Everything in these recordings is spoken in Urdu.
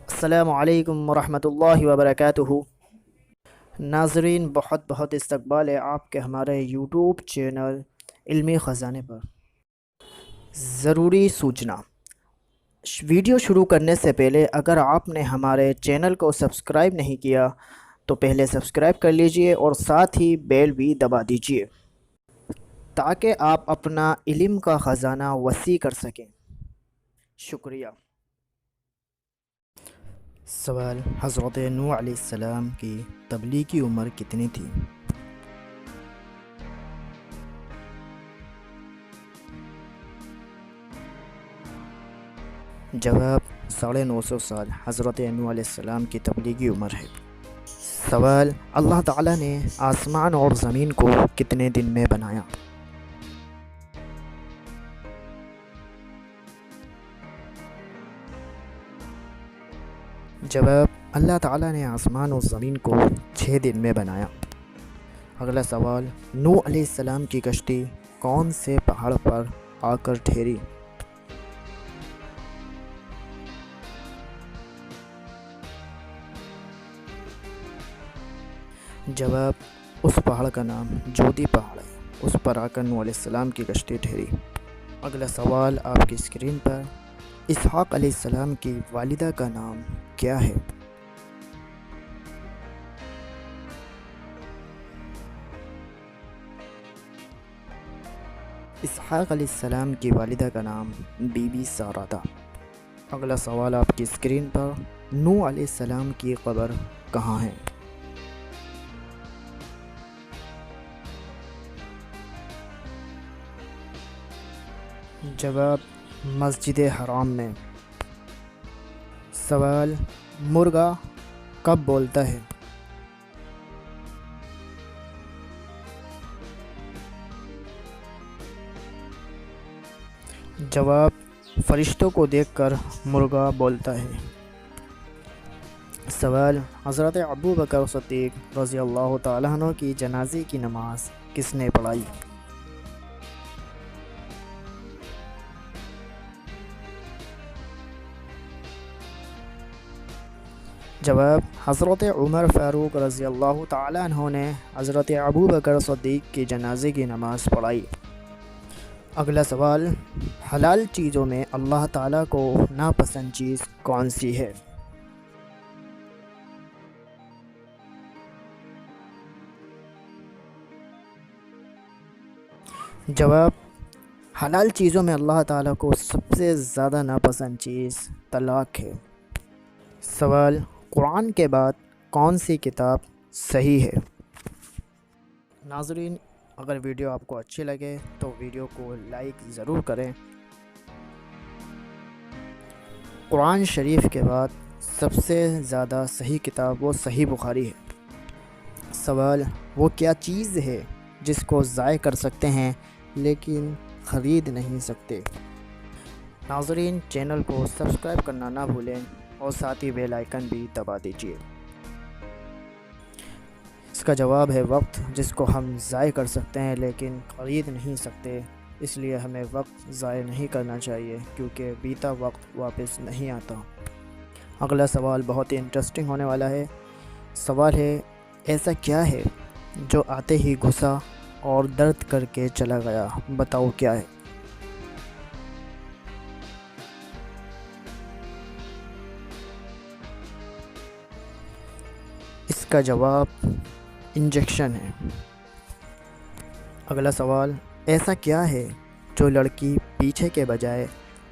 السلام علیکم ورحمۃ اللہ وبرکاتہ۔ ناظرین، بہت بہت استقبال ہے آپ کے ہمارے یوٹیوب چینل علمی خزانے پر۔ ضروری سوچنا، ویڈیو شروع کرنے سے پہلے اگر آپ نے ہمارے چینل کو سبسکرائب نہیں کیا تو پہلے سبسکرائب کر لیجئے اور ساتھ ہی بیل بھی دبا دیجئے تاکہ آپ اپنا علم کا خزانہ وسیع کر سکیں۔ شکریہ۔ سوال: حضرت نوح علیہ السلام کی تبلیغی عمر کتنی تھی؟ جواب: 950 سال حضرت نوح علیہ السلام کی تبلیغی عمر ہے۔ سوال: اللہ تعالیٰ نے آسمان اور زمین کو کتنے دن میں بنایا؟ جواب: اللہ تعالیٰ نے آسمان اور زمین کو 6 دن میں بنایا۔ اگلا سوال: نوح علیہ السلام کی کشتی کون سے پہاڑ پر آ کر ٹھہری؟ جواب: اس پہاڑ کا نام جودی پہاڑ ہے، اس پر آ کر نوح علیہ السلام کی کشتی ٹھہری۔ اگلا سوال آپ کی اسکرین پر: اسحاق علیہ السلام کی والدہ کا نام کیا ہے؟ اسحاق علیہ السلام کی والدہ کا نام بی بی سارہ تھا۔ اگلا سوال آپ کی اسکرین پر: نوح علیہ السلام کی قبر کہاں ہے؟ جواب: مسجد حرام میں۔ سوال: مرغا کب بولتا ہے؟ جواب: فرشتوں کو دیکھ کر مرغا بولتا ہے۔ سوال: حضرت ابو بکر صدیق رضی اللہ تعالیٰ عنہ کی جنازے کی نماز کس نے پڑھائی؟ جواب: حضرت عمر فاروق رضی اللہ تعالیٰ عنہ نے حضرت ابو بکر صدیق کی جنازے کی نماز پڑھائی۔ اگلا سوال: حلال چیزوں میں اللہ تعالیٰ کو ناپسند چیز کون سی ہے؟ جواب: حلال چیزوں میں اللہ تعالیٰ کو سب سے زیادہ ناپسند چیز طلاق ہے۔ سوال: قرآن کے بعد کون سی کتاب صحیح ہے؟ ناظرین، اگر ویڈیو آپ کو اچھی لگے تو ویڈیو کو لائک ضرور کریں۔ قرآن شریف کے بعد سب سے زیادہ صحیح کتاب وہ صحیح بخاری ہے۔ سوال: وہ کیا چیز ہے جس کو ضائع کر سکتے ہیں لیکن خرید نہیں سکتے؟ ناظرین، چینل کو سبسکرائب کرنا نہ بھولیں اور ساتھ ہی بیل آئیکن بھی دبا دیجیے۔ اس کا جواب ہے وقت، جس کو ہم ضائع کر سکتے ہیں لیکن خرید نہیں سکتے، اس لیے ہمیں وقت ضائع نہیں کرنا چاہیے کیونکہ بیتا وقت واپس نہیں آتا۔ اگلا سوال بہت ہی انٹرسٹنگ ہونے والا ہے۔ سوال ہے: ایسا کیا ہے جو آتے ہی گھسا اور درد کر کے چلا گیا؟ بتاؤ کیا ہے؟ اس کا جواب انجیکشن ہے۔ اگلا سوال: ایسا کیا ہے جو لڑکی پیچھے کے بجائے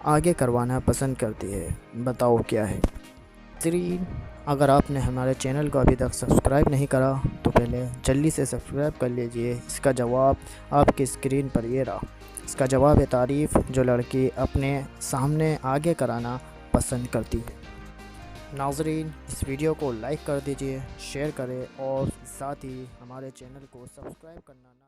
آگے کروانا پسند کرتی ہے؟ بتاؤ کیا ہے؟ ناظرین، اگر آپ نے ہمارے چینل کو ابھی تک سبسکرائب نہیں کرا تو پہلے جلدی سے سبسکرائب کر لیجئے۔ اس کا جواب آپ کی اسکرین پر یہ رہا۔ اس کا جواب ہے تعریف، جو لڑکی اپنے سامنے آگے کرانا پسند کرتی ہے۔ ناظرین، اس ویڈیو کو لائک کر دیجئے، شیئر کریں اور ساتھ ہی ہمارے چینل کو سبسکرائب کرنا نہ